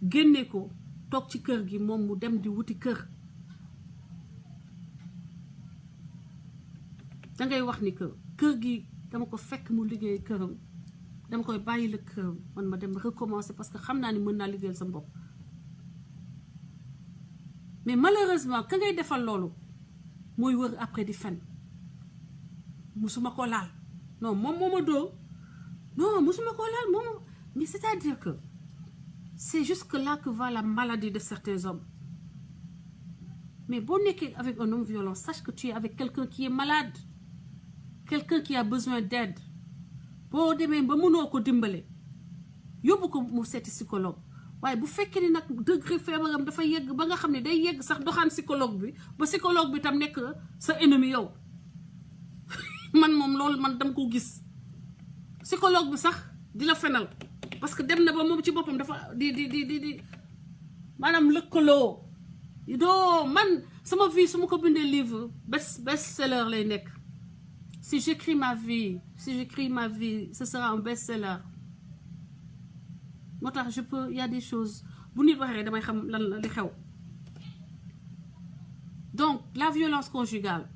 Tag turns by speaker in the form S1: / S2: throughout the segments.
S1: génne ko toog ci kër gi moom mu dem di wuti kër dangay wax ni que kër gi dama ko fekk mu liggéey këram dama koy bàyyi la këram man ma dem recommencer parce que xam naa ni mën naa liggéeyal sa bopp mais malheureusement ka ngay defal loolu mooy wër après di fen musuma ko laal non moom moo ma dóor non musuma ko laal moom mais c'est-à-dire que c'est jusque là que va la maladie de certains hommes mais boo nekkee avec un homme violent sache que tu es avec quelqu'un qui est malade quelqu'un qui a besoin d'aide boo demee ba mënoo ko dimbale yóbbu ko mu seeti psychologue waaye bu fekkee ni nag degré feebaram dafa yegg ba nga xam ne day yegg sax doxaan psychologue bi ba psychologue bi tam nekk sa ennemi yow man moom loolu man dama ko gis psychologue bi sax di la fenal parce que dem na ba moom ci boppam dafa di maanaam lëkkaloo doo man sama vie su ma ko bindee livre best-seller lay nekk si j'écris ma vie ce sera un best-seller moo tax il y a des choses bu nit waxee damay xam lan la li xew donc la violence conjugale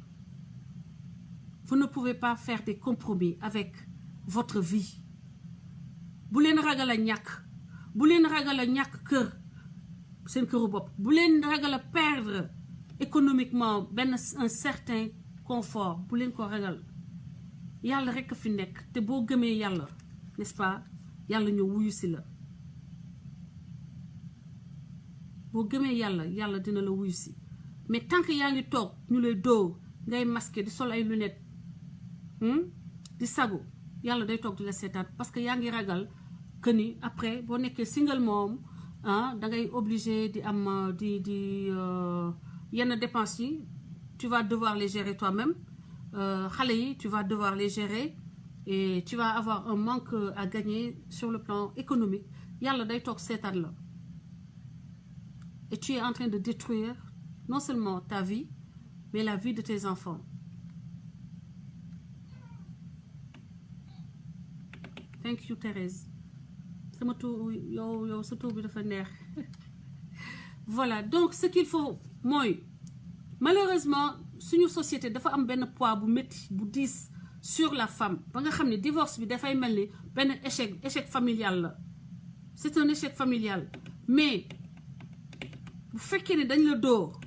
S1: vous ne pouvez pas faire des compromis avec votre vie bu leen ragal a ñàkk bu leen ragal a ñàkk kër seen këru bopp bu leen ragal a perdre économiquement un certain confort bu leen ko ragal yàlla rekk fi nekk te boo gëmee yàlla n'est-ce pas yàlla ñëw wuyu si la boo gëmee yàlla dina la wuyu si mais tant que yaa ngi toog ñu lay dóor ngay masqué di sol ay lunettes di sagu yàlla day toog di la seetaan parce que yaa ngi ragal que ni après boo nekkee single moom da ngay obligé di am yenn dépenses yi tu vas devoir les gérer toi-même xale yi tu vas devoir les gérer et tu vas avoir un manque à gagner sur le plan économique yàlla day toog seetaan la et tu es en train de détruire non seulement ta vie mais la vie de tes enfants thank you Thérèse sama tur yow sa tur bi dafa neex voilà donc ce qu'il faut mooy malheureusement suñu société dafa am benn poids bu métti bu diis sur la femme ba nga xam ne divorce bi dafay mel ni benn échec familial la c'est un échec familial mais bu fekkee ne dañ la dóor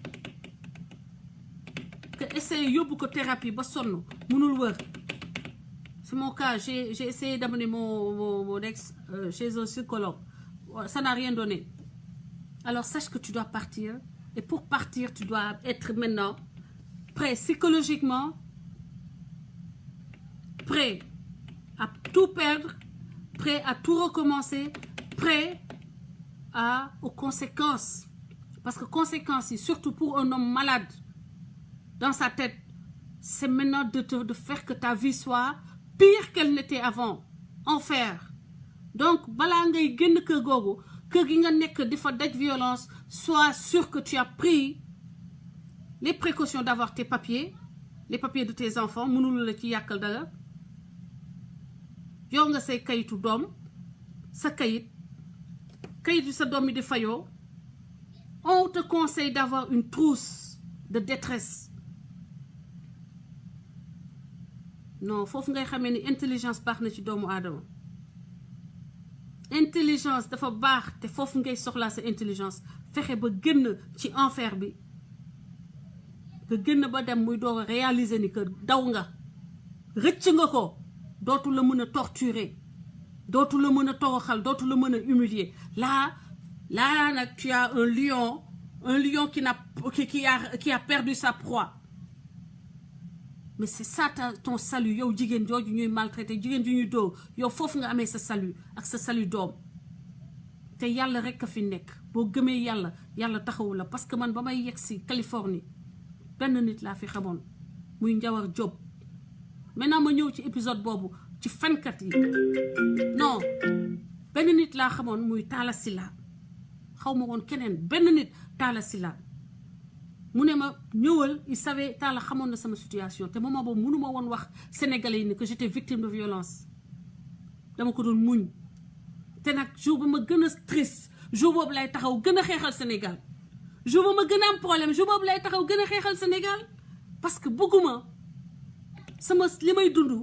S1: que essayer yóbbu ko thérapie ba sonn mënul wër c'est mon cas j'ai essayé d'amener mon ex chez un psychologue ça n'a rien donné alors sache que tu dois partir et pour partir tu dois être maintenant prêt psychologiquement prêt à tout perdre prêt à tout recommencer prêt aux conséquences parce que conséquences yi surtout pour un homme malade dans sa tête c'est maintenant de faire que ta vie soit pire qu'elle n'était avant enfer donc balaa ngay génn kër googu kër gi nga nekk di fa daj violence sois sûr que tu as pris les précautions d'avoir tes papiers les papiers de tes enfants mënul la ci yàkkal dara yow nga say kayitu doom sa kayit yu sa doom yi di fayoo on te conseille d'avoir une trousse de détresse non foofu ngay xamee ni intelligence baax na ci doomu aadama intelligence dafa baax te foofu ngay soxlaa sa intelligence fexe ba génn ci enfer bi nga génn ba dem muy doog a réaliser ni que daw nga rëcc nga ko dootu la mën a torturer dootu la mën a toroxal dootu la mën a humilier là nag tu as un lion qui a perdu sa proie mais c'est ça ton salut yow jigéen jooju ñuy maltraité jigéen ju ñuy dóor yow foofu nga amee sa salut ak sa salut doom te yàlla rek a fi nekk boo gëmee yàlla taxawu la parce que man ba may yegg si Californie benn nit laa fi xamoon muy Njawar Job maintenant ma ñëw ci épisode boobu ci fenkat yi non benn nit laa xamoon muy Talla Sylla xaw ma woon keneen benn nit Talla Sylla mu ne ma ñëwal il savait Talla xamoon na sama situation te moment boobu mënuma woon wax sénégalais yi ni que j'étais victime de violence dama ko doon muñ te nag jour ba ma gën a triste jour boobu lay taxaw gën a xeexal Sénégal jour boobu ma gën a am problème jour boobu lay taxaw gën a xeexal Sénégal parce que bëgguma sama li may dund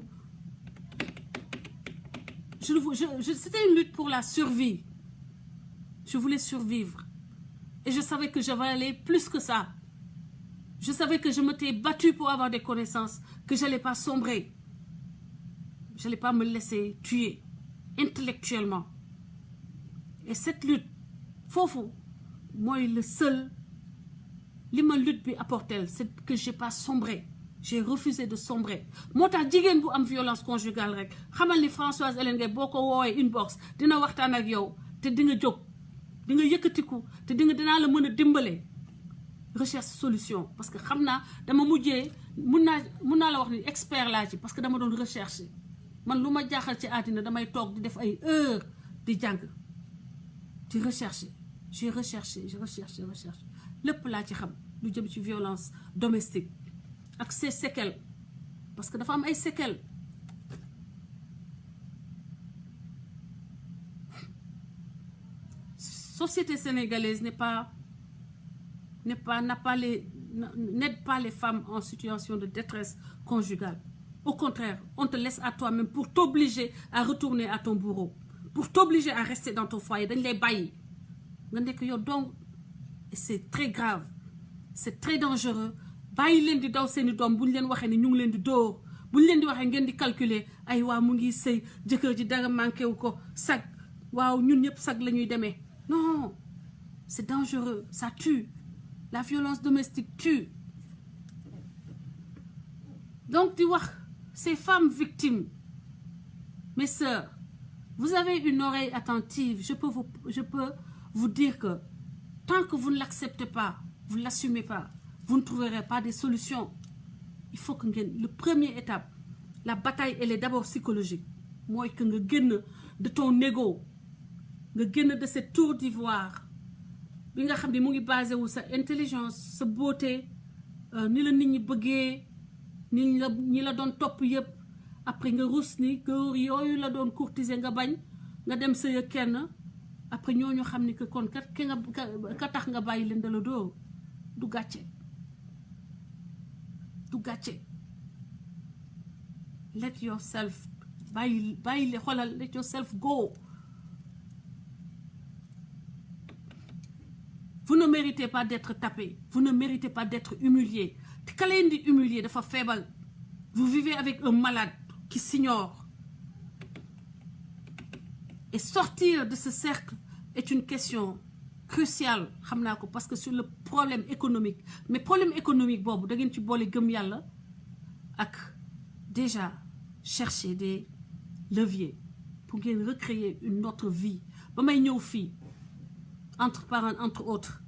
S1: c'était une lutte pour la survie. Je voulais survivre. Et je savais que je valais plus que ça. Je savais que je m'étais battue pour avoir des connaissances, que je n'allais pas sombrer. Je n'allais pas me laisser tuer intellectuellement. Et cette lutte, Fofu, moi, le seul, li ma lutte bi apporté, c'est que je n'ai pas sombré. J'ai refusé de sombrer. Moo tax jigéen bu am violence conjugale rek xamal ni Françoise Hélène Gaye boo ko woowee inbox dina waxtaan ak yow te di nga jóg di nga yëkkatiku te dinaa la mën a dimbale recherche solution parce que xam naa dama mujjee mun naa la wax ni expert laa ci parce que dama doon recherche man lu ma jaaxal ci àddina damay toog di def ay heures di jàng di recherche j'ai recherché lépp laa ci xam lu jëm ci violence domestique ak ses séquelles parce que dafa am ay séquelles société sénégalaise n'aide pas les femmes en situation de détresse conjugale. Au contraire, on te laisse à toi-même pour t'obliger à retourner à ton bourreau, pour t'obliger à rester dans ton foyer. Dañ lay bàyyi nga nekk yow donc c'est très grave, c'est très dangereux. Bàyyi leen di daw seeni doom bu ñu leen waxee ni ñu ngi leen di dóor bu ñu leen di waxee ngeen di calculer ay waa mu ngi sëy jëkkër ji dara manqué wu ko sag waaw ñun ñëpp sag la ñuy demee. Non, c'est dangereux, ça tue. La violence domestique tue. Donc, tu vois, ces femmes victimes, mes sœurs, vous avez une oreille attentive. Je peux vous dire que tant que vous ne l'acceptez pas, vous ne l'assumez pas, vous ne trouverez pas des solutions. Il faut que le première étape, la bataille, elle est d'abord psychologique. Moi, que je gagne de ton ego. Nga génn de cette tour d'ivoire bi nga xam ne mu ngi basé wu sa intelligence sa beauté ni la nit ñi bëggee ñi la doon topp yëpp après nga rus ni góor yooyu la doon courtiser nga bañ nga dem sëy ak kenn après ñooñu xam ni que kon kat ka tax nga bàyyi leen da la doo du gàcce let yourself bàyyi le xoolal let yourself go. Vous ne méritez pas d'être tapé. Vous ne méritez pas d'être humilié. Quand on dit humilié, il faut faible. Vous vivez avec un malade qui s'ignore. Et sortir de ce cercle est une question cruciale. Parce que sur le problème économique. Mais problème économique, vous avez déjà chercher des leviers pour recréer une autre vie. Entre autres.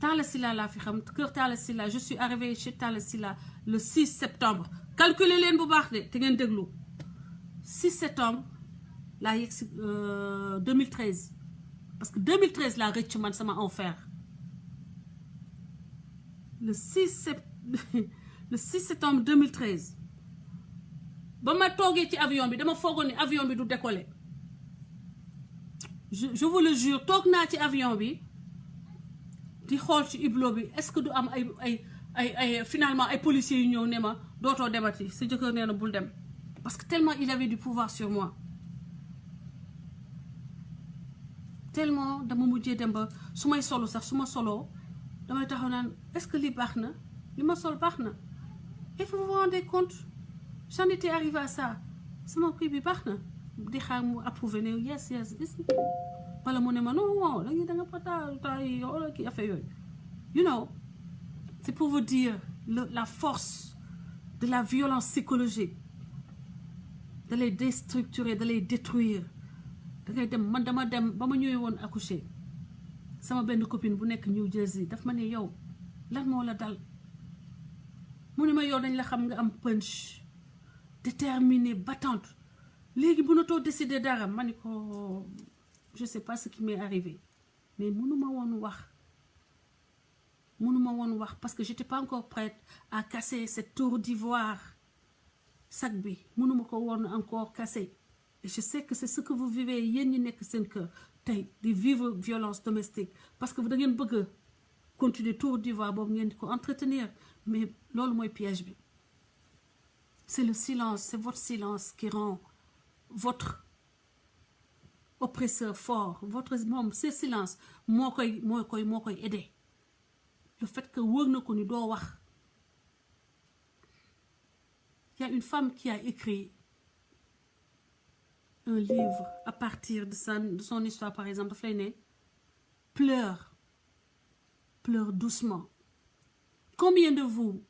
S1: Talla Sylla laa fi xam kër Talla Sylla je suis arrivée chez Talla Sylla le 6 septembre calculez leen bu baax de te ngeen déglu 6 septembre laa yegg si 2013 parce que 2013 laa rëcc man sama enfer le 6 septembre 2013 ba ma toogee ci avion bi dama foogoon ni avion bi du décoller je vous le jure toog naa ci avion bi di xool ci hublot bi est-ce que du am ay finalement ay policiers yu ñëw ne ma dootoo demati sa jëkkër nee na bul dem parce que tellement il avait du pouvoir sur moi tellement dama mujjee dem ba su may solo sax su ma soloo damay taxaw naan est-ce que li baax na li ma sol baax na et vous vous rendez compte j'en étais arrivé à ça sama kii bi baax na di xaar mu approuvé ne yes wala mu ne ma non da nga pataay wala kii affaire yooyu you know c'est pour vous dire la force de la violence psychologique de les déstructurer de les détruire da ngay dem man dama dem ba ma ñëwee woon accoucher sama benn copine bu nekk New Jersey daf ma ne yow lan moo la dal mu ne ma yow dañ la xam nga am punch déterminée battante léegi mënatoo décider dara ma ne ko je sais pas ce qui m'est arrivé mais mënuma woon wax parce que j'étais pas encore prête à casser cette tour d'ivoire sac bi mënuma ko woon encore casser et je sais que c'est ce que vous vivez yéen ñi nekk seen kër tey di vivre violence domestique parce que da ngeen bëgg a continuer tour d'ivoire boobu ngeen di ko entretenir mais loolu mooy piège bi. C'est le silence, c'est votre silence qui rend votre oppresseur fort. Votre moom ce silence moo koy aider. Le fait que wër na ko ni doo wax. Il y a une femme qui a écrit un livre à partir de son histoire, par exemple, daf lay ne pleure doucement. Combien de vous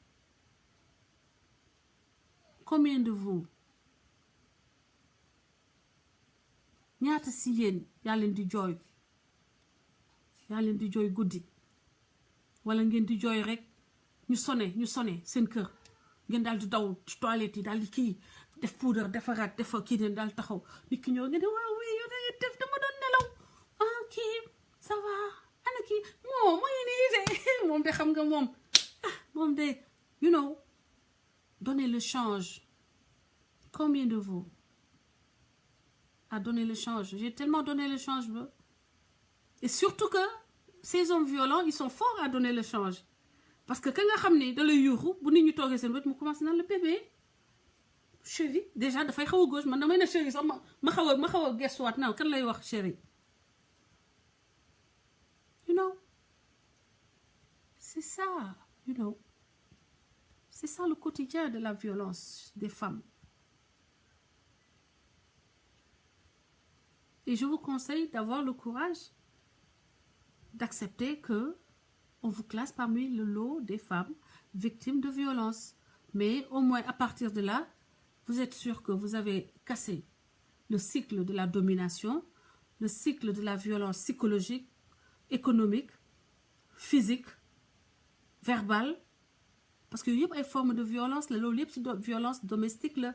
S1: ñaata si yéen yaa leen di jooy guddi wala ngeen di jooy rek ñu sone seen kër ngeen daal di daw ci toilette yi daal di kii def poudre defaraat defa kii ne daal taxaw nit ki ñëw ngeen di waaw oui yow dangay def dama doon nelaw kii ça va ana kii mooy nii de moom de xam nga moom de you know donner le change. Combien de vous a donné le change? J'ai tellement donné le change. Et surtout que ces hommes violents, ils sont forts à donner le change. Parce que quand nga xam ne da lay yuuxu bu nit ñu toogee seen wet mu commencé naan le bébé chéri déjà dafay xaw a gauche man damay ne chéri sax ma xaw a gestuwaat naaw kan lay wax chéri. You know, c'est ça, you know. C'est ça le quotidien de la violence des femmes. Et je vous conseille d'avoir le courage d'accepter que on vous classe parmi le lot des femmes victimes de violences. Mais au moins, à partir de là, vous êtes sûr que vous avez cassé le cycle de la domination, le cycle de la violence psychologique, économique, physique, verbale. Parce que yëpp ay formes de violence la loolu yëpp ci violence domestique la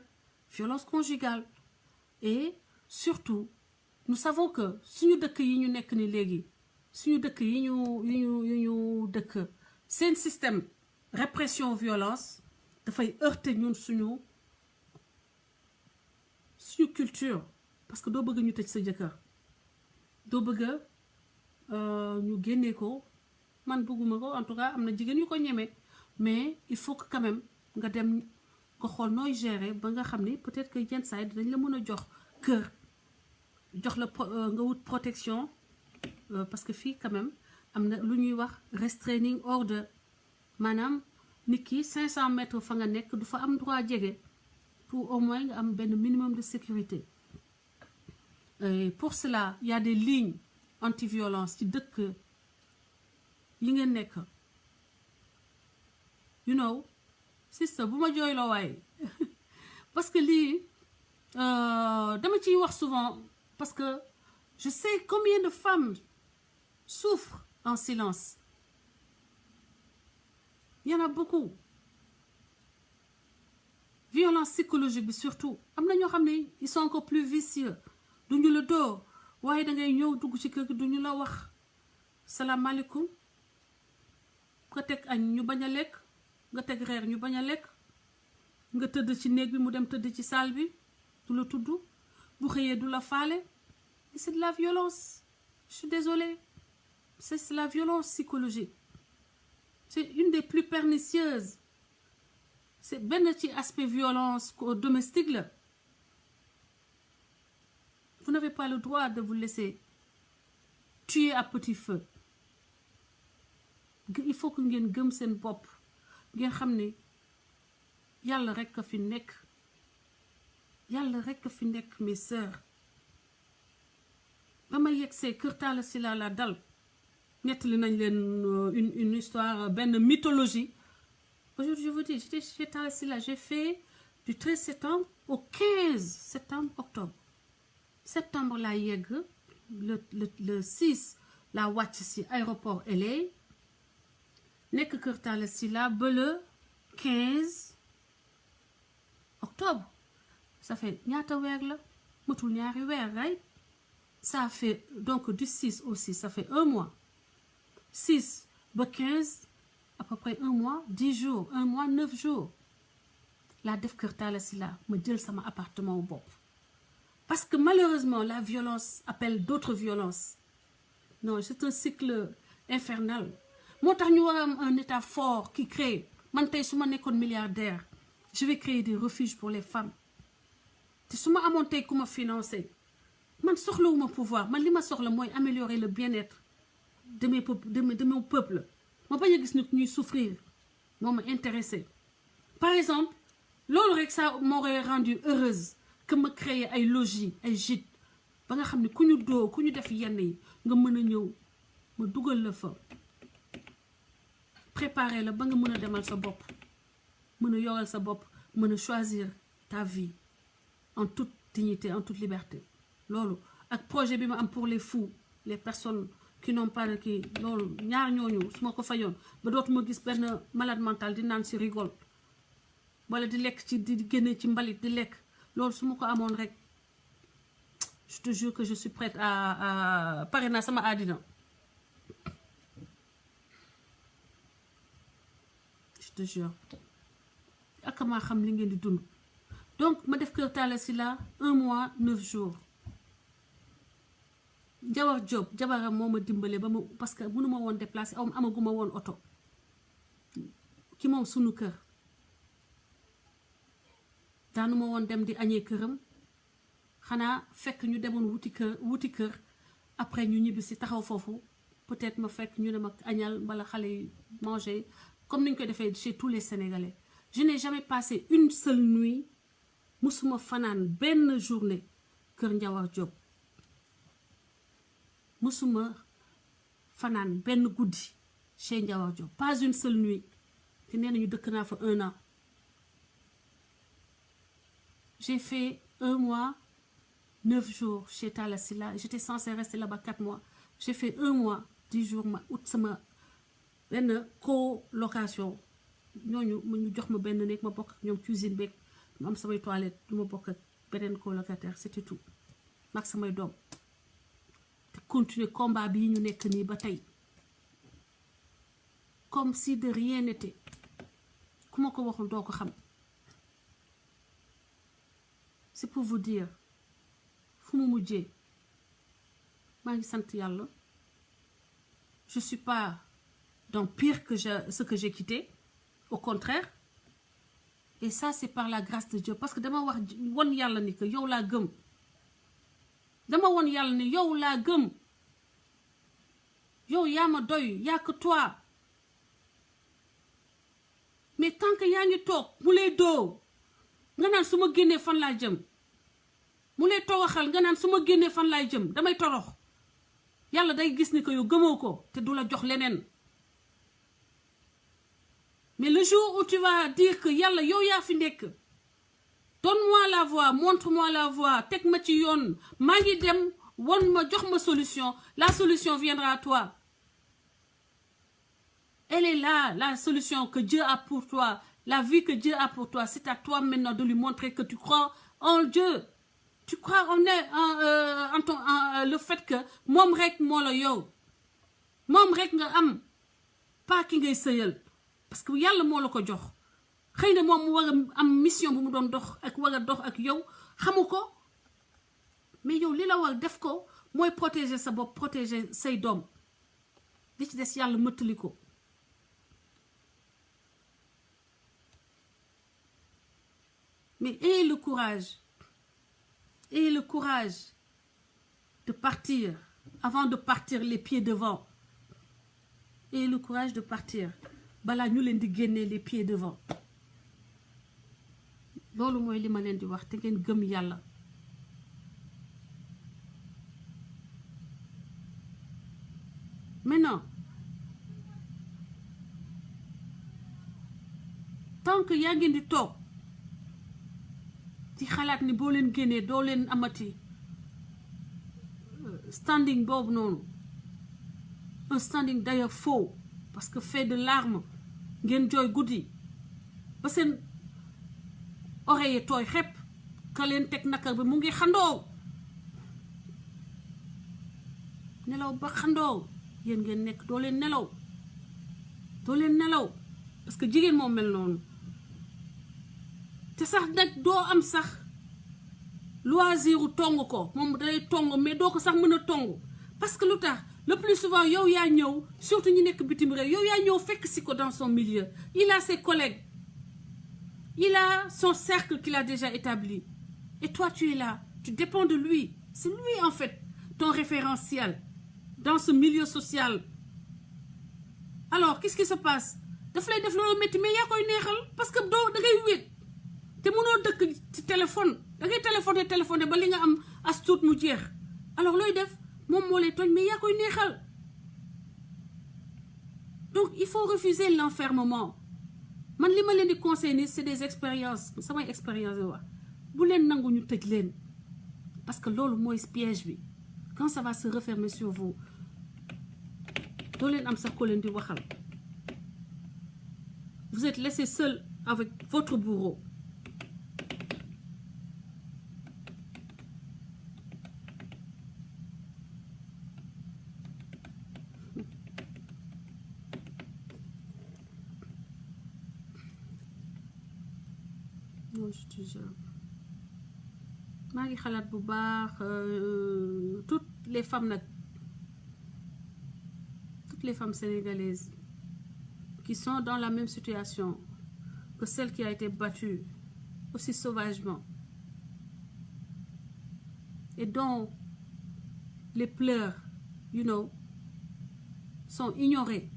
S1: violence conjugale. Et surtout nous savons que suñu dëkk yi ñu nekk ni léegi suñu dëkk yi ñu dëkk seen système répression violence dafay heurter ñun suñu culture. Parce que doo bëgg ñu tëj sa jëkkër doo bëgg ñu génnee ko man bëgguma ko en tout cas am na jigéen yu ko ñeme. Mais il faut que quand même nga dem nga xool nooy gérer ba nga xam ni peut-être que yenn saa yi dañ la mën a jox kër jox la nga wut protection parce que fii quand même am na lu ñuy wax restraining order maanaam nit ki 500 mètres fa nga nekk du fa am droit jege pour au moins nga am benn minimum de sécurité. Et pour cela il y a des lignes anti-violence ci dëkk yi ngeen nekk. You know, sister bu ma jooyloo waaye parce que lii dama ciy wax souvent parce que je sais combien de femmes souffrent en silence. Il y en a beaucoup. Violence psychologique bi surtout am na ñoo xam ne ils sont encore plus vicieux duñu la dóor waaye da ngay ñëw dugg ci kër gi duñu la wax salaamaaleykum nga teg añ ñu bañ a lekk. nga teg reer ñu bañ a lekk nga tëdd ci néeg bi mu dem tëdd ci salle bi du la tudd bu xëyee du la faale. C'est de la violence. Je suis désolée. C'est la violence psychologique. C'est une des plus pernicieuses. C'est benn ci aspect violence domestique là. Vous n'avez pas le droit de vous laisser tuer à petit feu. Il faut que ngeen gëm seen bopp. ngeen xam ne yàlla rek a fi nekk mes sœurs. ba ma yegsee kër Talla Sylla la dal nettali nañ leen une histoire benn mythologie. Aujourd'hui je vous dis j'étais chez Talla Sylla, j'ai fait du 13 septembre au 15 septembre octobre. Septembre laa yegg le 6 laa wàcc ci aéroport LA nekk kër Talla Sylla ba le 15 octobre. Ça fait ñaata weer la matul ñaari weer right. Ça fait donc du 6 au 6 ça fait un mois. 6 ba 15 à peu près un mois 10 jours un mois 9 jours laa def kër Talla Sylla ma jël sama appartement wu bopp Parce que malheureusement, la violence appelle d'autres violences. Non, c'est un cycle infernal. Moo tax ñu war a am un état fort qui crée. Man tey su ma nekkoon milliardaire, je vais créer des refuges pour les femmes. te su ma amoon tey ku ma financé man soxlawuma pouvoir man li ma soxla mooy améliorer le bien-être de mon peuple. ma bañ a gis nit ñuy souffrir moo ma intéressé. Par exemple, loolu rek ça m'aurait rendu heureuse que ma créer ay logis ay gîtes ba nga xam ne ku ñu doo ku ñu def yenn yi nga mën a ñëw ma dugal la fa préparer la ba nga mën a demal sa bopp mën a yoral sa bopp mën a choisir ta vie en toute dignité en toute liberté. loolu ak projet bi ma am pour les fous les personnes qui n'ont pas de kii loolu ñaar ñooñu su ma ko fayoon ba dootuma gis benn malade mental di naan si rigole wala di lekk ci di génne ci mbalit di lekk loolu su ma ko amoon rek je te jure que je suis prête à pare naa sama àddina. je te jure ak maa xam li ngeen di dund. donc ma def Kër Talla Sylla 1 mois 9 jours. Jawar Diop jabaram moo ma dimbale ba ma parce que mënu ma woon déplacer amaguma woon oto ki moom sunu kër daanu ma woon dem di añee këram xanaa fekk ñu demoon wuti kër après ñu ñibbi si taxaw foofu peut-être ma fekk ñu ne ma añal wala xale yi manger comme ni ñu koy defee chez tous les Sénégalais. Je n'ai jamais passé une seule nuit musuma fanaan benn journée kër Njawar Diop. musuma fanaan benn guddi chez Njawar Diop pas une seule nuit te nee nañu dëkk naa fa 1 an. J'ai fait 1 mois 9 jours chez Talla Sylla. J'étais censée rester là-bas 4 mois. J'ai fait 1 mois 10 jours ma ut sama benn colocation ñooñu ñu jox ma benn néeg ma bokk ak ñoom cuisine beeg ma am samay toilette du ma bokk ak beneen colocataire c'était tout mag samay doom. Continuer combat bi ñu nekk nii ba tey comme si de rien n'était ku ma ko waxul doo ko xam. C'est pour vous dire fu mu mujjee maa ngi sant yàlla. Je suis pas dans pire que ce que j'ai quitté, au contraire. Et ça c'est par la grâce de Dieu parce que dama wax won yàlla ni que yow laa gëm. dama woon yàlla ne yow laa gëm yow yaa ma doy yaa que toi mais tant que yaa ngi toog mu lay doo nga naan su ma génnee fan laa jëm mu lay toroxal nga naan su ma génnee fan laay jëm damay torox yàlla day gis ni que yow gëmoo ko te du la jox leneen. Mais le jour où tu vas dire que yàlla yow yaa fi nekk donne-moi la voie, montre-moi la voie, teg ma ci yoon maa ngi dem won ma jox ma solution, la solution viendra à toi. Elle est là, la solution que Dieu a pour toi, la vie que Dieu a pour toi. C'est à toi maintenant de lui montrer que tu crois en Dieu. Tu crois en le fait que moom rek moo la yow moom rek nga am pas ki ngay sëyal parce que yàlla moo la ko jox. xëy na moom mu war a am mission bu mu doon dox ak war a dox ak yow xamu ko mais yow li la war def ko mooy protéger sa bopp protéger say doom li ci des yàlla mëttali ko. Mais ayez le courage de partir avant de partir les pieds devant. Ayez le courage de partir balaa ñu leen di génne les pieds devant. loolu mooy li ma leen di wax te ngeen gëm yàlla. Maintenant tant que yaa ngeen di toog ci xalaat ni boo leen génnee doo leen amati standing boobu noonu un standing d'ailleurs faux parce que fait de larmes ngeen jooy guddi ba seen oreille tooy xepp ka leen teg nakar bi mu ngi xandoo nelaw ba xandoo yéen ngeen nekk doo leen nelaw parce que jigéen moo mel noonu te sax nag doo am sax loisir u tong ko moom day tong mais doo ko sax mën a tong parce que lu tax le plus souvent yow yaa ñëw surtout ñu nekk bitim réew yow yaa ñëw fekk si ko dans son milieu il a ses collègues il a son cercle qu'il a déjà établi et toi tu es là tu dépends de lui c'est lui en fait ton référentiel dans ce milieu social alors qu'est-ce qui se passe daf lay def loolu métti mais yaa koy neexal parce que doo da ngay wéet te mënoo dëkk ci téléphone da ngay téléphoné ba li nga am as tuut mu jeex alors looy def moom moo lay tooñ mais yaa koy neexal donc il faut refuser l'enfermement man li ma leen di conseiller ni c'est des expériences samay expérience wax bu leen nangu ñu tëj leen parce que loolu mooy piège bi quand ça va se refermer sur vous doo leen am sax ko leen di waxal vous êtes laissé seul avec votre bourreau non je te jure maa ngi xalaat bu baax toutes les femmes nag toutes les femmes sénégalaises qui sont dans la même situation que celle qui a été battue aussi sauvagement et dont les pleurs, you know, sont ignorés.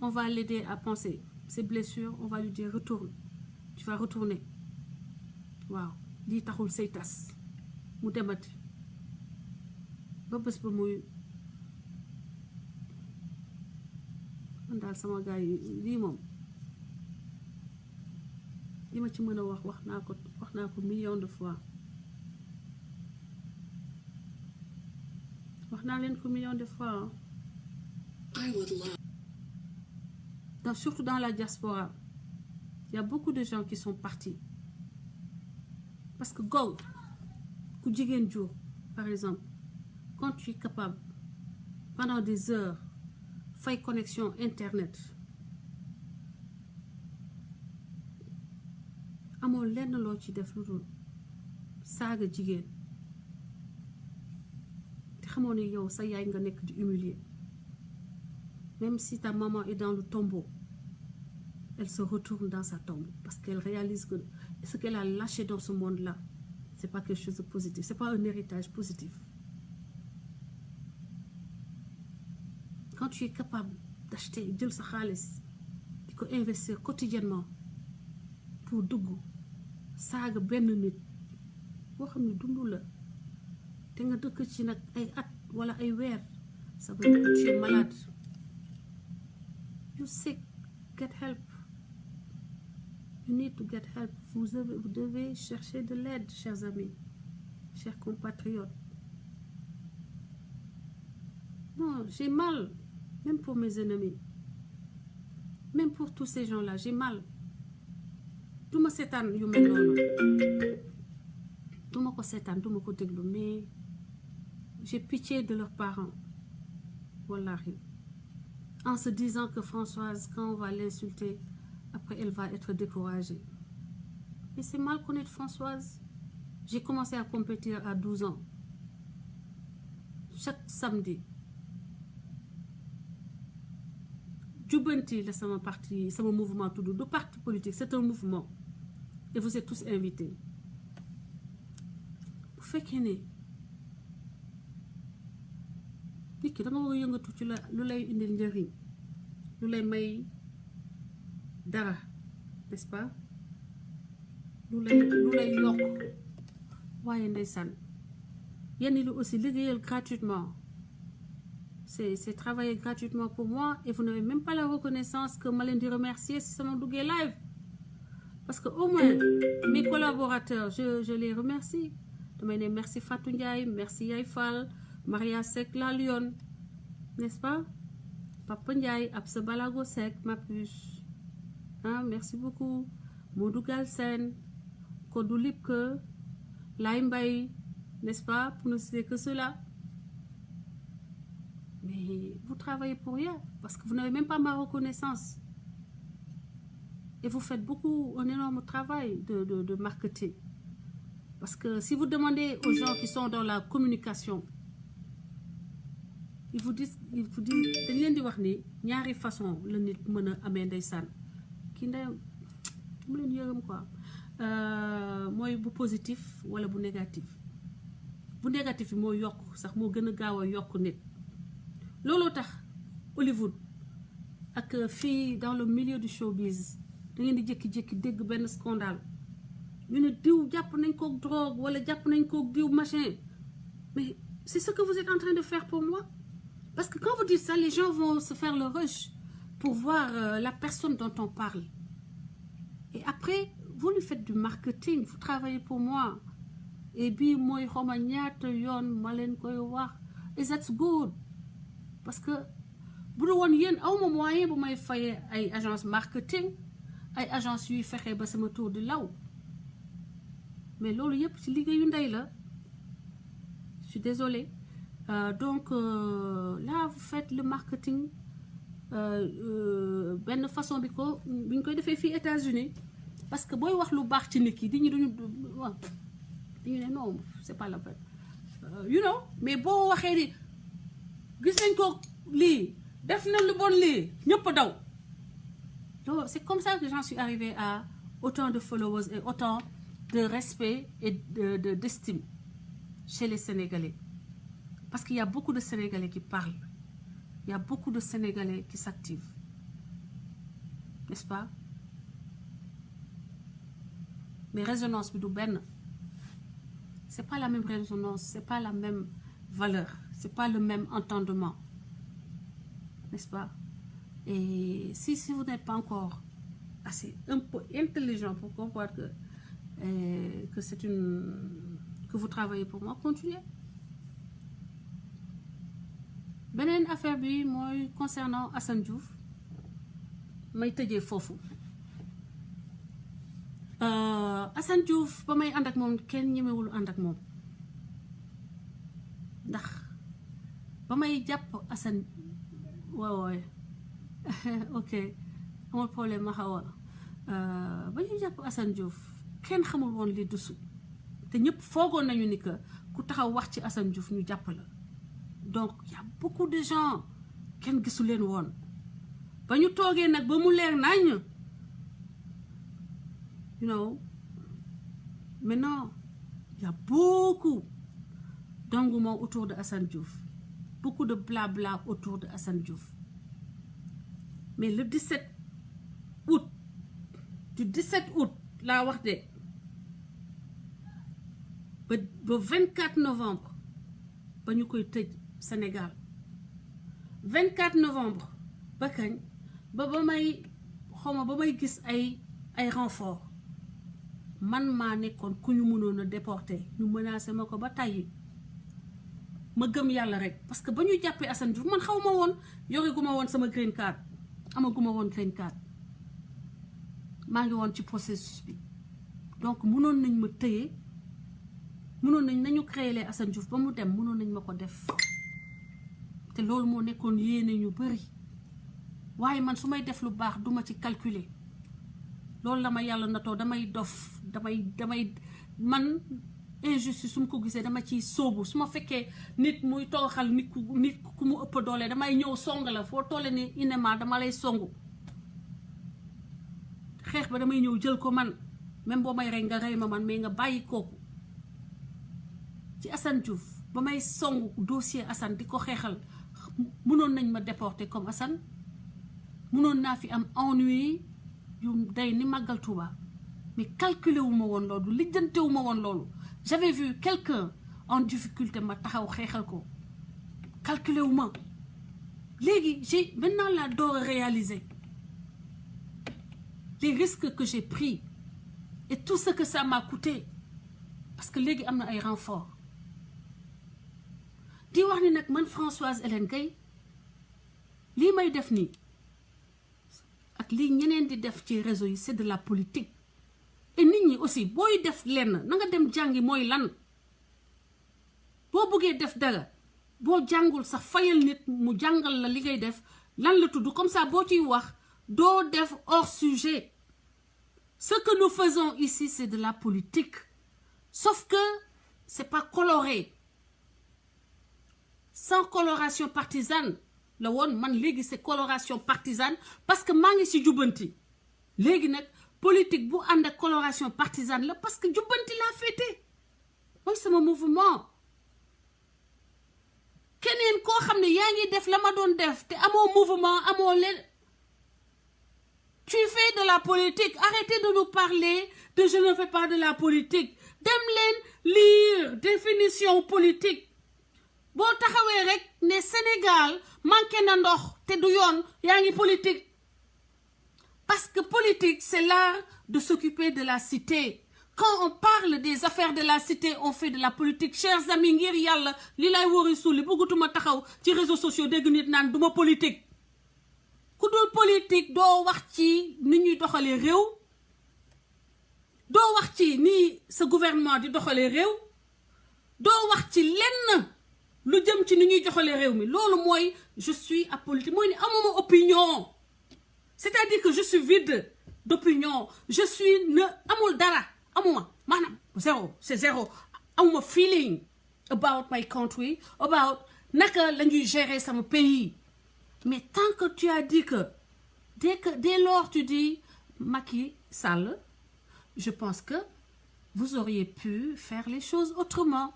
S1: On va l'aider à penser ses blessures, on va lui dire retourne, tu vas retourner. waaw lii taxul say tas mu demati ba bés ba muy man daal sama gars yi lii moom li ma ci mën a wax naa ko millions de fois wax naa leen ko millions de fois donc surtout dans la diaspora il y a beaucoup de gens qui sont partis parce que góor ku jigéen jur par exemple quand tu es capable pendant des heures fay connexion internet amoo lenn loo ci def lu dul saaga jigéen te xamoo ne yow sa yaay nga nekk di humilier même si ta maman est dans le tombeau elle se retourne dans sa tombe parce qu'elle réalise que ce qu'elle a lâché dans ce monde-là c'est pas quelque chose de positif c'est pas un héritage positif quand tu es capable d'acheter jël sa xaalis di ko investir quotidiennement pour dugg saaga benn nit boo xam ne dund la te nga dëkk ci nag ay at wala ay weer ça veut dire que tu es malade you sick get help you need to get help vous devez chercher de l'aide chers amis chers compatriotes non j'ai mal même pour mes ennemis même pour tous ces gens-là j'ai mal duma seetaan yu mel noonu duma ko seetaan duma ko déglu mais j'ai pitié de leurs parents wallahi en se disant que Françoise quand on va l'insulter après elle va être découragée mais c'est mal connaître Françoise j'ai commencé à compétir à 12 ans chaque samedi Jubbanti la sama parti sama mouvement tudd du parti politique c'est un mouvement et vous êtes tous invités bu fekkee ne nit ki da nga war a yëngatu ci la lu lay indil njëriñ lu lay may dara n'est-ce pas lu lay yokk waaye ndeysaan yenn lu aussi liggéeyal gratuitement c'est travailler gratuitement pour moi et vous n'avez même pas la reconnaissance que ma leen di remercier si sama duggee live parce que au moins mes collaborateurs je les remercie damay ne merci Fatou Ndiaye merci Yaay Fall Maria Seck la Lyon n'est-ce pas Papa Ndiaye Absa Balago Seck ma puce merci beaucoup Modou Galsen Kodou Lipke Lay Mbaye n'est-ce pas pour ne citer que cela mais vous travaillez pour rien parce que vous n'avez même pas ma reconnaissance et vous faites beaucoup un énorme travail de marketing Parce que si vous demandez aux gens qui sont dans la communication, il vous dit dañ leen di wax ni ñaari façon la nit mën a amee ndeysaan kii ndey mu leen yërëm quoi mooy bu positif wala bu négatif bu négatif bi moo yokk sax moo gën a gaaw a yokk nit looloo tax Hollywood ak fii dans le milieu du showbiz da ngeen di jékki-jékki dégg benn scandale ñu ne diw jàpp nañ kook drogue wala jàpp nañ kook diw machin mais c'est ce que vous êtes en train de faire pour moi. Parce que quand vous dites ça, les gens vont se faire le rush pour voir la personne dont on parle. Et après, vous lui faites du marketing, vous travaillez pour moi. Et puis, moi, et that's good. Parce que, vous avez un moyen pour me faire une agence marketing, une agence qui fait un tour de là. Mais là, je suis désolée. Donc là vous faites le marketing benn façon bi ñu koy defee fii États-Unis parce que booy wax lu baax ci nit ki dañu ne non c'est pas la peine you know mais boo waxee ni gis nañ ko lii def na lu bon lii ñëpp daw donc c'est comme ça que j'en suis arrivée à autant de followers et autant de respect et d'estime chez les Sénégalais. Parce qu'il y a beaucoup de Sénégalais qui parlent. Il y a beaucoup de Sénégalais qui s'activent. N'est-ce pas? Mais résonance, c'est pas la même résonance, c'est pas la même valeur, c'est pas le même entendement. N'est-ce pas? Et si vous n'êtes pas encore assez un peu intelligent pour comprendre que c'est que vous travaillez pour moi, continuez. Beneen affaire bi mooy concernant Assane Diouf may tëjee foofu Assane Diouf ba may ànd ak moom kenn ñemewul ànd ak moom ndax ba may jàpp Assane waaw ok amul problème ma xawa ba ñuy jàpp Assane Diouf kenn xamul woon li dusu te ñëpp foogoon nañu ni que ku taxaw wax ci Assane Diouf ñu jàpp la. Donc il y a beaucoup de gens kenn gisu leen woon ba ñu toogee nag ba mu leer nañ you know maintenant il y a beaucoup d'engouement autour de Assane Diouf beaucoup de blabla autour de Assane Diouf mais le 17 août du 17 août laa wax de ba 24 novembre ba ñu koy tëj Sénégal 24 novembre ba kañ ba may xawma ba may gis ay renfort man maa nekkoon ku ñu mënoon a déporter ñu menacé ma ko ba tàyyi ma gëm yàlla rek parce que ba ñu jàppee Assane Diouf man xaw ma woon yoreguma woon sama green card amaguma woon green card maa ngi woon ci processus bi donc mënoon nañ ma tëye mënoon nañu créer Assane Diouf ba mu dem mënoon nañ ma ko def te loolu moo nekkoon yéene ñu bari waaye man su may def lu baax duma ci calculer loolu la ma yàlla natoo damay dof damay man injustice su ma ko gisee dama ciy sóobu su ma fekkee nit muy toroxal nit ku mu ëpp doole damay ñëw song la foo tolle ni inema dama lay songu xeex ba damay ñëw jël ko man même boo may rey nga rey ma man mais nga bàyyi kooku ci Assane Diouf ba may songu dossier Assane di ko xeexal mënoon nañ ma déporter comme Assane mënoon naa fi am ennui yu day ni màggal Touba mais calculé wu ma woon loolu lijjante wu ma woon loolu j'avais vu quelqu'un en difficulté ma taxaw xeexal ko calculé wu ma léegi j'ai maintenant la door a réaliser les risques que j'ai pris et tout ce que ça m'a coûté parce que léegi am na ay renfort di wax ni nag man Françoise Hélène Gaye lii may def nii ak lii ñeneen di def ci réseau yi c'est de la politique et nit ñi aussi booy def lenn na nga dem jàngi mooy lan boo bëggee def dara boo jàngul sax fayal nit mu jàngal la li ngay def lan la tudd comme ça boo ciy wax doo def hors sujet ce que nous faisons ici c'est de la politique sauf que c'est pas coloré sans coloration partisane la woon man léegi c'est coloration partisane parce que maa ngi ci jubbanti léegi nag politique bu ànd ak coloration partisane la parce que jubbanti laa féete mooy sama mouvement keneen koo xam ne yaa ngi def la ma doon def te amoo mouvement amoo leen tu fais de la politique arrêtez de nous parler de je ne fais pas de la politique dem leen lire définition politique boo taxawee rek ne Sénégal manqué na ndox te du yoon yaa ngi politique parce que politique c'est l'art de s'occuper de la cité quand on parle des affaires de la cité on fait de la politique chers amis ngir yàlla li lay wóori suuli bëggatuma taxaw ci réseaux sociaux dégg nit naan duma politique ku dul politique doo wax ci ni ñuy doxalee réew doo wax ci ni sa gouvernement di doxalee réew doo wax ci lenn lu jëm ci ni ñuy doxalee réew mi loolu mooy je suis apolitique mooy ni amuma opinion c'est-à-dire que je suis vide d'opinion je suis ne amul dara amuma maanaam zéro amuma feeling about my country about naka la ñuy gérer sama pays mais tant que tu as dit que dès lors tu dis Macky Sall je pense que vous auriez pu faire les choses autrement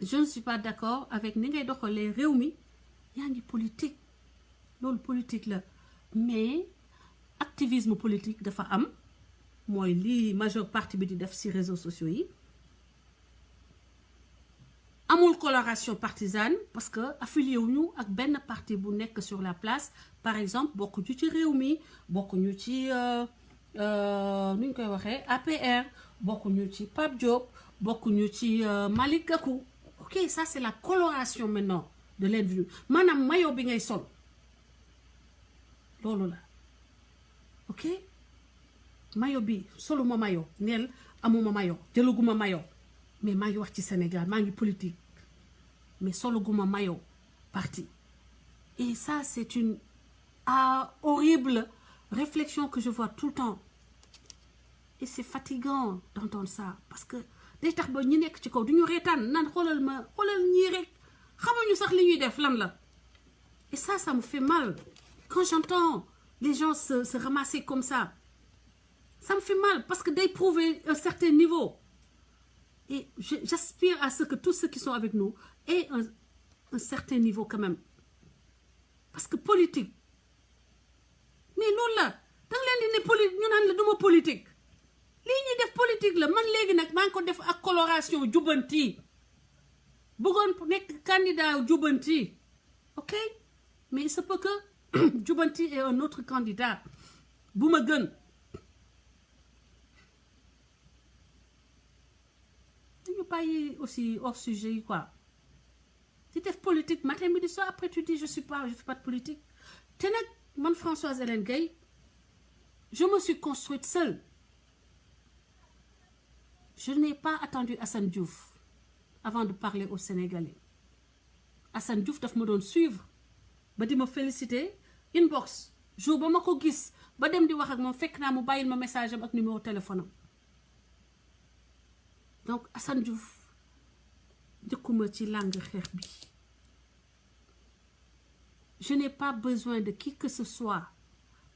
S1: je ne suis pas d'accord avec ni ngay doxalee réew mi yaa ngi politique loolu politique la mais activisme politique dafa am mooy lii majeure partie bi di def ci réseaux sociaux yi amul coloration partisane parce que affilié wuñu ak benn parti bu nekk sur la place par exemple bokkuñu ci réew mi bokkuñu ci nu ñu koy waxee APR bokkuñu ci Pape Diop bokkuñu ci Malick Gakou ok ça c'est la coloration maintenant de l'individu maanaam maillot bi ngay sol loolu la ok maillot bi soluma maillot neel amuma maillot jëlaguma maillot mais maa ngi wax ci Sénégal maa ngi politique mais soluguma maillot parti et ça c'est une horrible réflexion que je vois tout le temps et c'est fatigant d'entendre ça parce que day tax ba ñi nekk ci kaw du ñu reetaan naan xoolal ñii rek xamuñu sax li ñuy def lan la et ça me fait mal quand j'entends les gens se ramasser comme ça me fait mal parce que day prouver un certain niveau et j'aspire à ce que tous ceux qui sont avec nous aient un certain niveau quand même parce que politique mais loolu la danga leen di ne politique ñu naan la duma politique lii ñuy def politique la man léegi nag maa ngi ko def ak coloration jubbanti bëggoon nekk candidat jubbanti ok mais il se peut que jubbanti est un autre candidat bu ma gën dañu bàyyi aussi hors sujet yi quoi di def politique matin midi soir après tu dis je fais pas de politique te nag man Françoise Hélène Gaye je me suis construite seule je n'ai pas attendu Assane Diouf avant de parler aux Sénégalais Assane Diouf daf ma doon suivre ba di ma féliciter inbox jour ba ma ko gis ba dem di wax ak moom fekk naa mu bàyyil ma message am ak numéro téléphone am donc Assane Diouf jëkkuma ci langue xeex bi je n'ai pas besoin de qui que ce soit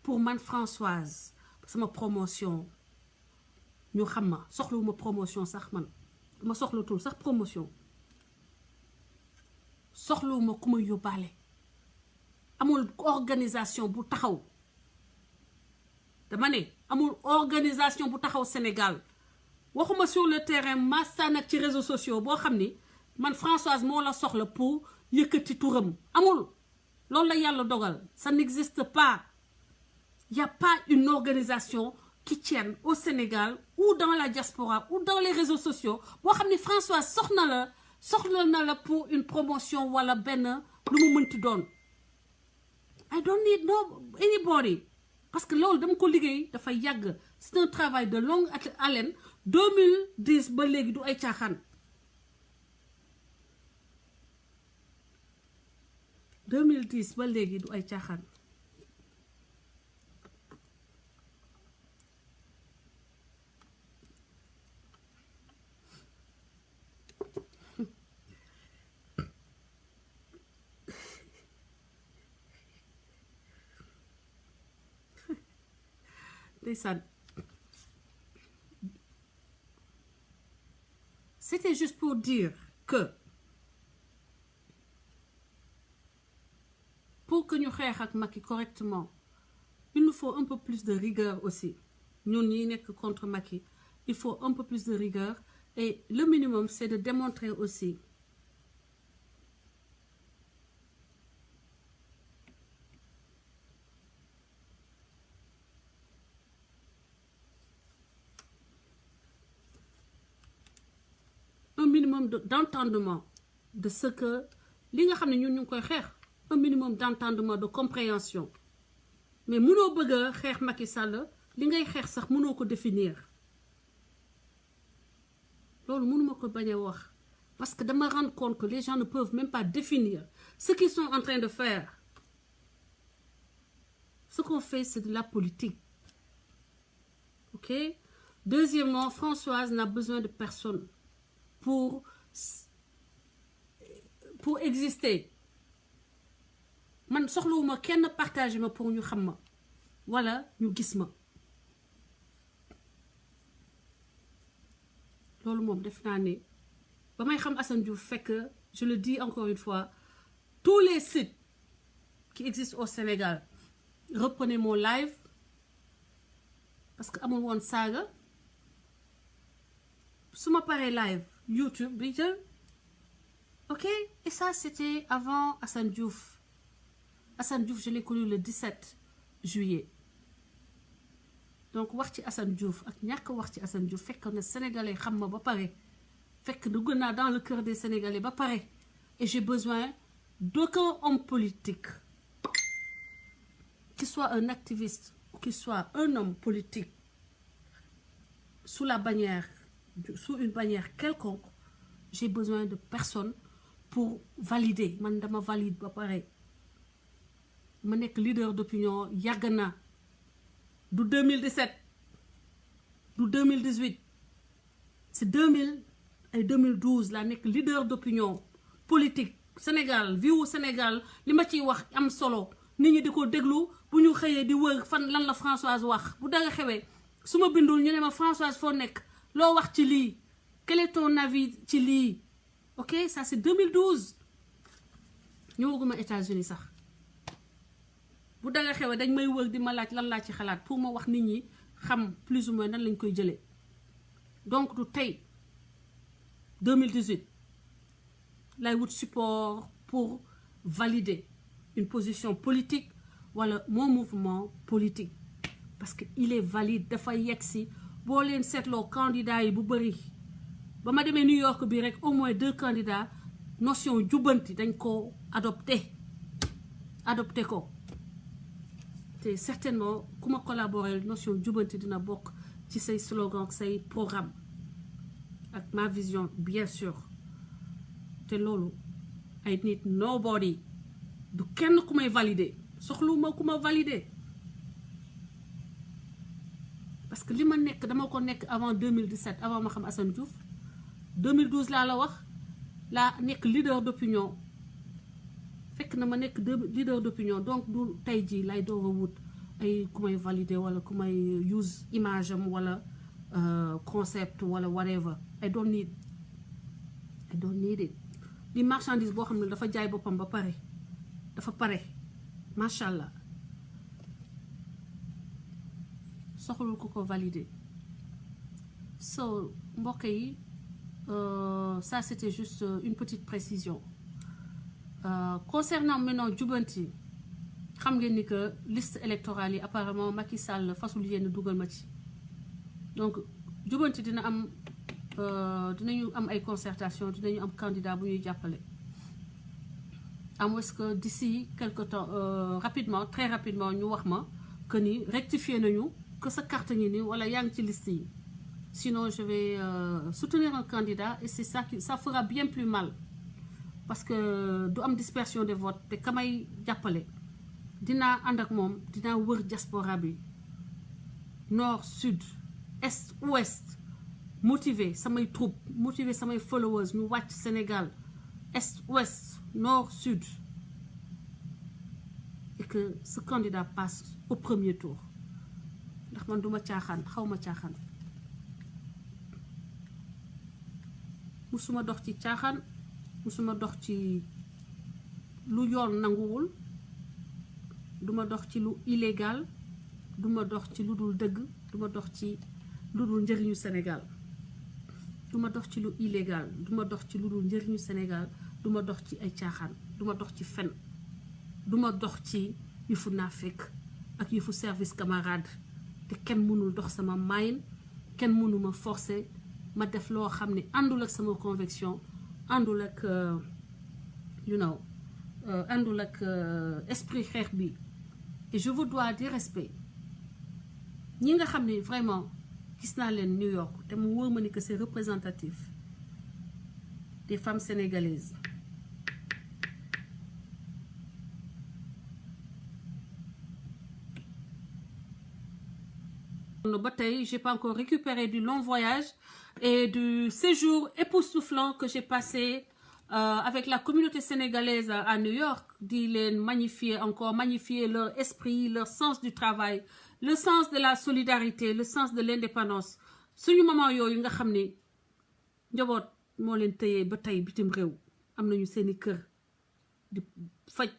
S1: pour man Françoise sama promotion ñu xam ma soxlawuma promotion sax man dama soxlatul sax promotion soxlawuma ku ma yóbbaale amul organisation bu taxaw dama ne amul organisation bu taxaw Sénégal waxuma sur le terrain massa nag ci réseaux sociaux boo xam ni man Françoise moo la soxla pour yëkkati turam amul loolu la yàlla dogal ça n'existe pas il y a pas une organisation qui tienne au Sénégal ou dans la diaspora ou dans les réseaux sociaux boo xam ni Françoise soxla na la pour une promotion wala benn lu mu mënti doon I don't need anybody parce que loolu dama ko liggéey dafa yàgg c'est un travail de longue haleine 2010 ba léegi du ay caaxaan 2010 ba léegi du ay caaxaan ndeysaan c'était juste pour dire que pour que ñu xeex ak Macky correctement il nous faut un peu plus de rigueur aussi ñun ñi nekk contre Macky il faut un peu plus de rigueur et le minimum c'est de démontrer aussi un minimum d'entendement de ce que li nga xam ne ñun ñu ngi koy xeex un minimum d'entendement de compréhension mais mënoo bëgg a xeex Macky Sall li ngay xeex sax mënoo ko définir loolu mënuma ko bañ a wax parce que dama rendre compte que les gens ne peuvent même pas définir ce qu'ils sont en train de faire ce qu'on fait c'est de la politique ok deuxièmement Françoise n'a besoin de personne pour exister man soxlawuma kenn partager ma pour ñu xam ma wala ñu gis ma loolu moom def naa ne ba may xam Assane Diouf fekk je le dis encore une fois tous les sites qui existent au Sénégal reprenez mon live parce que amul woon saaga su ma paree live YouTube bi jël ok et ça c'était avant Assane Diouf je l'ai connu le 17 juillet donc wax ci Assane Diouf ak ñàkk wax ci Assane Diouf fekk na Sénégalais xam ma ba pare fekk dugg naa dans le cœur des Sénégalais ba pare et j'ai besoin d'aucun homme politique qui soit un activiste ou qui soit un homme politique sous une bannière quelconque j'ai besoin de personne pour valider man dama valide ba pare ma nekk leader d'opinion yàgg na du 2017 du 2018 c'est 2000 et 2012 laa nekk leader d'opinion politique Sénégal viwu Sénégal li ma ciy wax am solo nit ñi di ko déglu bu ñu xëyee di wër fan lan la Françoise wax bu dara xewee su ma bindul ñu ne ma Françoise foo nekk loo wax ci lii quel est ton avis ci lii ok ça c'est 2012 ñëwaguma États-Unis sax bu dara xewee dañ may wër di ma laaj lan laa ci xalaat pour ma wax nit ñi xam plus ou moins nan lañ koy jëlee donc du tey 2018 lay wut support pour valider une position politique wala mon mouvement politique parce que il est valide dafa yegg si boo leen seetloo candidats yi bu bëri ba ma demee New York bi rek au moins 2 candidats notion jubbanti dañ ko adopté ko te certainement ku ma collaborer notion jubbanti dina bokk ci say slogan ak say programme ak ma vision bien sûr te loolu ay nit nobody du kenn ku may valider soxluma ku ma valider parce que li ma nekk dama ko nekk avant 2017 avant ma xam Assane Diouf 2012 laa la wax laa nekk leader d'opinion fekk na ma nekk leader d'opinion donc du tey jii lay doog a wut ay ku may valider wala ku may use image am wala concept wala whatever I don't need it li marchandise boo xam ne dafa jaay boppam ba pare dafa pare macha allah soxlul ko valider so mbokk yi ça c'était juste une petite précision concernant maintenant jubanti xam ngeen ni que liste électorale yi apparemment Macky Sall fasul yéen dugal ma ci donc jubanti dinañu am ay concertation dinañu am candidat bu ñuy jàppale à moins que d'ici quelque temps rapidement très rapidement ñu wax ma que ni rectifier nañu que sa carte ngi ni wala yaa ngi ci liste yi sinon je vais soutenir un candidat et c'est ça qui ça fera bien plus mal parce que du am dispersion des votes te kamay jàppale dinaa ànd ak moom dinaa wër diaspora bi nord sud est ouest motiver samay troupes motiver samay followers ñu wàcc Sénégal est ouest nord sud et que ce candidat passe au premier tour ndax man duma caaxaan xawma caaxaan musuma dox ci caaxaan musuma dox ci lu yoon nanguwul duma dox ci lu illégal duma dox ci lu dul dëgg duma dox ci lu dul njëriñu Sénégal duma dox ci lu illégal duma dox ci lu dul njëriñu Sénégal duma dox ci ay caaxaan duma dox ci fen duma dox ci yëfu naafeq ak yëfu service camarade te kenn mënul dox sama mayin kenn mënuma forcer ma def loo xam ne àndul ak sama conviction àndul ak àndul ak esprit xeex bi et je vous dois du respect ñi nga xam ne vraiment gis naa leen New York te mu wóor ma ni que c'est représentatif des femmes sénégalaises ba tey j'ai pas encore récupéré du long voyage et du séjour époustouflant que j'ai passé avec la communauté sénégalaise à New York di leen magnifier encore magnifier leur esprit leur sens du travail le sens de la solidarité le sens de l'indépendance suñu maman yooyu nga xam ne njaboot moo leen tëyee ba tey bitim réew am nañu seeni kër di faj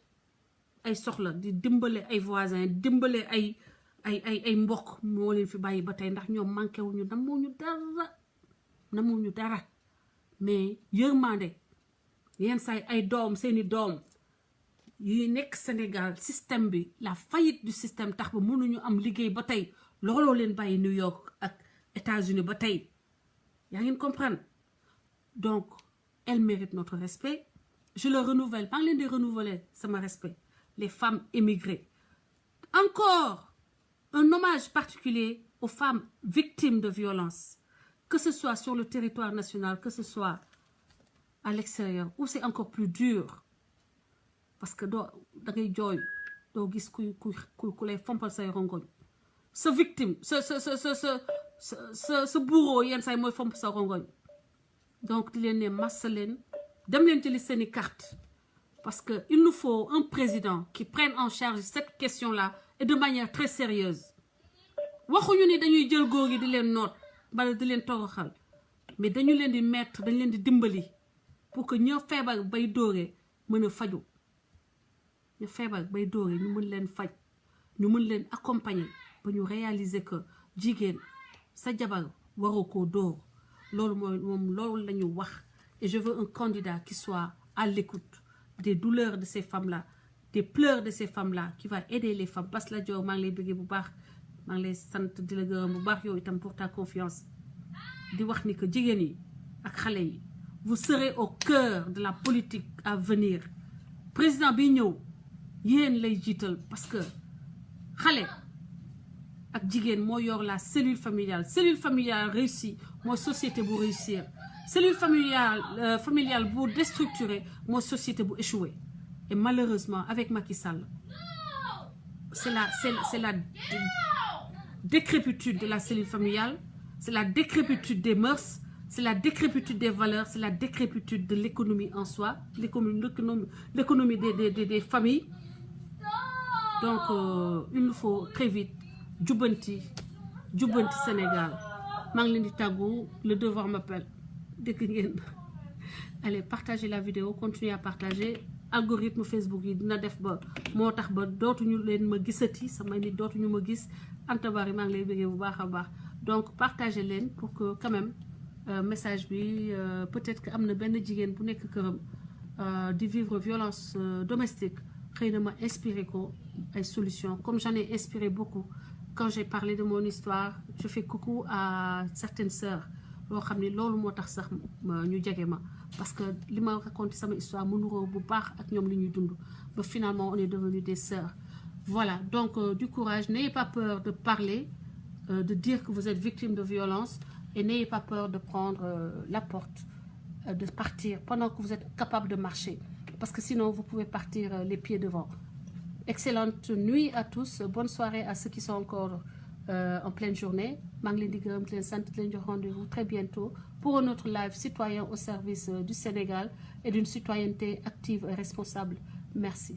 S1: ay soxla di dimbale ay voisins dimbale ay mbokk moo leen fi bàyyi ba tey ndax ñoom manqué wuñu namuñu dara mais yërmande yenn saay ay doom seeni doom yi nekk Sénégal système bi la faillite du système tax ba mënuñu am liggéey ba tey looloo leen bàyyi New York ak États-Unis ba tey yaa ngeen comprendre donc elle mérite notre respect je le renouvelle maa ngi leen di renouveler sama respect les femmes émigrées encore un hommage particulier aux femmes victimes de violences que ce soit sur le territoire national que ce soit à l'extérieur où c'est encore plus dur parce que doo da ngay jooy doo gis ku lay fompal say rongoñ sa victime sa bourreau yenn say mooy fomp sa rongoñ donc di leen ne massa leen dem leen jëli seeni carte parce que il nous faut un président qui prenne en charge cette question-là et de manière très sérieuse waxuñu ni dañuy jël góor gi di leen noot bala di leen toroxal mais dañu leen di mettre dañu leen di dimbali pour que ñoo feebar bay dóoree mën a faju ñu feebar bay dóoree ñu mën leen faj ñu mën leen accompagner ba ñu réaliser que jigéen sa jabar waroo koo dóor loolu mooy moom loolu la ñu wax et je veux un candidat qui soit à l'écoute des douleurs de ces femmes-là des pleurs de ces femmes-là qui va aider les femmes parce que la jow maa ngi lay bëggee bu baax maa ngi lay sant di la gërëm bu baax yow itam pour ta confiance di wax ni que jigéen yi ak xale yi vous serez au cœur de la politique à venir président bi ñëw yéen lay jiital parce que xale ak jigéen moo yor la cellule familiale réussie mooy société bu réussir cellule familiale bu déstructurée mooy société bu échoué et malheureusement avec Macky Sall c'est la décrépitude de la cellule familiale c'est la décrépitude des mœurs c'est la décrépitude des valeurs c'est la décrépitude de l'économie en soi l'économie des familles donc il nous faut très vite jubbanti Sénégal maa ngi leen di tàggu le devoir m'appelle dégg ngeen allez partagez la vidéo continuez à partager algorithme Facebook yi dina def ba moo tax ba dootuñu leen ma gisati sama nit dootuñu ma gis Anta Bari maa ngi lay bëggee bu baax a baax donc partagez leen pour que quand même message bi peut-être que am na benn jigéen bu nekk këram di vivre violence domestique xëy na ma inspiré ko ay solutions comme j'en ai inspiré beaucoup quand j'ai parlé de mon histoire je fais coucou à certaines sœurs loo xam ne loolu moo tax sax ñu jege ma parce que li ma raconté sama histoire mënuroo bu baax ak ñoom li ñuy dund ba finalement on est devenus des sœurs voilà donc du courage n'ayez pas peur de parler de dire que vous êtes victime de violence et n'ayez pas peur de prendre la porte de partir pendant que vous êtes capable de marcher parce que sinon vous pouvez partir les pieds devant. Excellente nuit à tous bonne soirée à ceux qui sont encore en pleine journée maa ngi leen di gërëm di leen sant di leen jox rendez-vous très bientôt pour un autre live citoyen au service du Sénégal et d'une citoyenneté active et responsable merci